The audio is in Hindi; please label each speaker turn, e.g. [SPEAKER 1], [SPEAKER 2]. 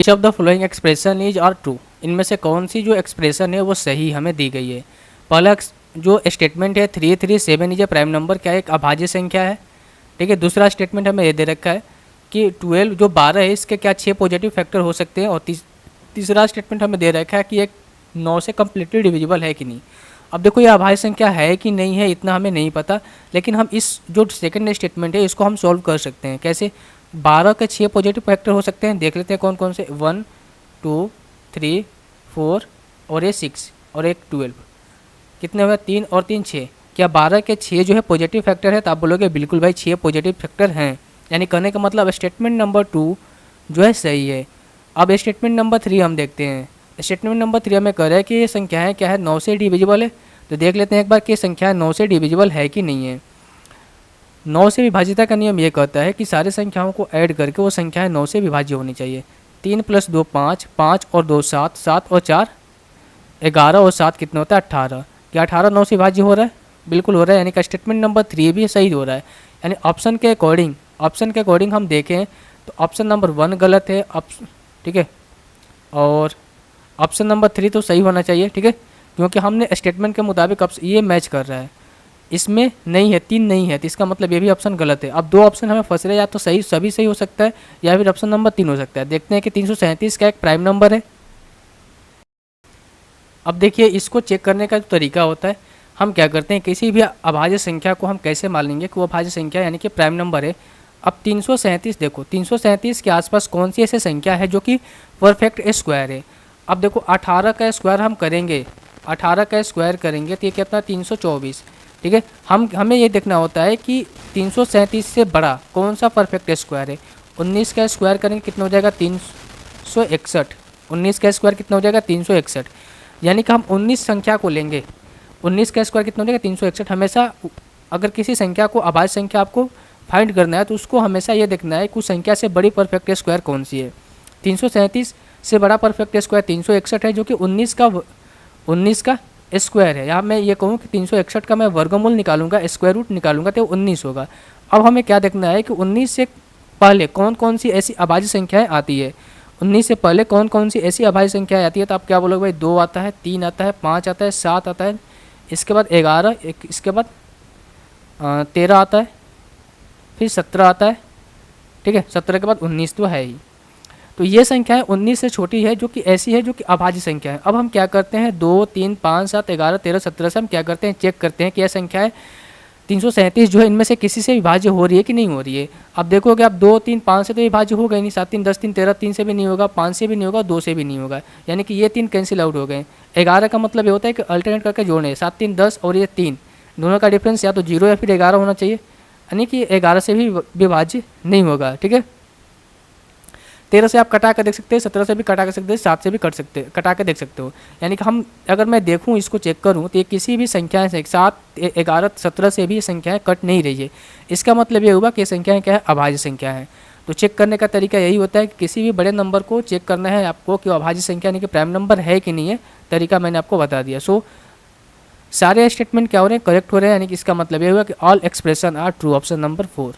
[SPEAKER 1] Each of the following expression is are true, इनमें से कौन सी जो एक्सप्रेशन है वो सही हमें दी गई है। पहला जो स्टेटमेंट है 337 इज ए प्राइम नंबर, क्या एक अभाज्य संख्या है। ठीक है, दूसरा स्टेटमेंट हमें ये दे रखा है कि 12 जो 12 है इसके क्या 6 पॉजिटिव फैक्टर हो सकते हैं। और तीसरा स्टेटमेंट हमें दे रखा है कि एक 9 से कम्प्लीटली डिविजिबल है कि नहीं। अब देखो ये अभाज्य संख्या है कि नहीं है इतना हमें नहीं पता, लेकिन हम इस जो सेकंड स्टेटमेंट है इसको हम सॉल्व कर सकते हैं। कैसे? 12 के 6 पॉजिटिव फैक्टर हो सकते हैं, देख लेते हैं कौन कौन से। 1 2 3 4 और ये 6 और एक 12, कितने हुए? 3 और 3 6। क्या 12 के 6 जो है पॉजिटिव फैक्टर है? तो आप बोलोगे बिल्कुल भाई 6 पॉजिटिव फैक्टर हैं, यानी कहने का मतलब स्टेटमेंट नंबर 2 जो है सही है। अब स्टेटमेंट नंबर 3 हम देखते हैं। स्टेटमेंट नंबर 3 हमें कह रहा है कि ये संख्याएँ क्या है 9 से डिविजिबल है। तो देख लेते हैं एक बार कि संख्या 9 से डिविजिबल है कि नहीं है। 9 से विभाजिता का नियम ये कहता है कि सारी संख्याओं को ऐड करके वो संख्याएं 9 से विभाज्य होनी चाहिए। 3 + 2 5, 5 और 2 7, 7 और 4 11 और 7 कितना होता है? 18। क्या 18 9 से विभाज्य हो रहा है? बिल्कुल हो रहा है, यानी कि स्टेटमेंट नंबर 3 भी सही हो रहा है। यानी ऑप्शन के अकॉर्डिंग हम देखें तो ऑप्शन नंबर 1 गलत है। ठीक है, और ऑप्शन नंबर 3 तो सही होना चाहिए। ठीक है, क्योंकि हमने स्टेटमेंट के मुताबिक ये मैच कर रहा है, इसमें नहीं है, 3 नहीं है, तो इसका मतलब ये भी ऑप्शन गलत है। अब दो ऑप्शन हमें फंस रहे, या तो सही सभी सही हो सकता है या फिर ऑप्शन नंबर 3 हो सकता है। देखते हैं कि 337 का एक प्राइम नंबर है। अब देखिए इसको चेक करने का जो तरीका होता है, हम क्या करते हैं, किसी भी अभाज्य संख्या को हम कैसे मान लेंगे कि वो अभाज्य संख्या यानी कि प्राइम नंबर है। अब 337 देखो, 337 के आसपास कौन सी ऐसी संख्या है जो कि परफेक्ट स्क्वायर है। अब देखो 18 का स्क्वायर हम करेंगे, 18 का स्क्वायर करेंगे तो ये कितना? 324। ठीक है, हमें ये देखना होता है कि 337 से बड़ा कौन सा परफेक्ट स्क्वायर है। 19 का स्क्वायर करेंगे कितना हो जाएगा? 361। 19 का स्क्वायर कितना हो जाएगा? 361। यानी कि हम 19 संख्या को लेंगे, 19 का स्क्वायर कितना हो जाएगा? 361। हमेशा अगर किसी संख्या को अभाज्य संख्या आपको फाइंड करना है तो उसको हमेशा ये देखना है कि उस संख्या से बड़ी परफेक्ट स्क्वायर कौन सी है। 337 से बड़ा परफेक्ट स्क्वायर 361 है, जो कि 19 का स्क्वायर है। यहाँ मैं ये कहूँ कि 361 का मैं वर्गमूल निकालूंगा, स्क्वायर रूट निकालूंगा तो 19 होगा। अब हमें क्या देखना है कि 19 से पहले कौन कौन सी ऐसी अभाज्य संख्याएं आती है। 19 से पहले कौन कौन सी ऐसी अभाज्य संख्याएं आती है, तो आप क्या बोलोगे भाई? 2 आता है, 3 आता है, 5 आता है, 7 आता है, इसके बाद 11, इसके बाद 13 आता है, फिर 17 आता है। ठीक है, 17 के बाद 19 तो है ही। तो ये संख्याएं 19 से छोटी है, जो कि ऐसी है जो कि अभाज्य संख्या है। अब हम क्या करते हैं, 2 3 5 7 11 13 17 से हम क्या करते हैं, चेक करते हैं कि यह संख्याएं 337 जो है इनमें से किसी से विभाज्य हो रही है कि नहीं हो रही है। अब देखोगे आप 2 3 5 से तो विभाज्य हो गए नहीं, 7 3 10 3 13, 3 से भी नहीं होगा, 5 से भी नहीं होगा, 2 से भी नहीं होगा, यानी कि ये 3 कैंसिल आउट हो गए। 11 का मतलब ये होता है कि अल्टरनेट करके जोड़ने, 7 3 10 और ये 3 दोनों का डिफरेंस या तो 0 या फिर 11 होना चाहिए, यानी कि 11 से भी विभाज्य नहीं होगा। ठीक है, 13 से आप कटा कर देख सकते हैं, 17 से भी कटा कर सकते हैं, 7 से भी कटा के देख सकते हो। यानी कि हम अगर मैं देखूं इसको चेक करूं तो ये किसी भी संख्या से 7 11 17 से भी संख्याएं कट नहीं रही है। इसका मतलब ये हुआ कि संख्याएं क्या है? अभाज्य संख्या है। तो चेक करने का तरीका यही होता है कि किसी भी बड़े नंबर को चेक करना है आपको कि अभाज्य संख्या यानी कि प्राइम नंबर है कि नहीं है। तरीका मैंने आपको बता दिया। सो सारे स्टेटमेंट क्या हो रहे हैं? करेक्ट हो रहे हैं, यानी कि इसका मतलब ये हुआ कि all expression are true, option number 4।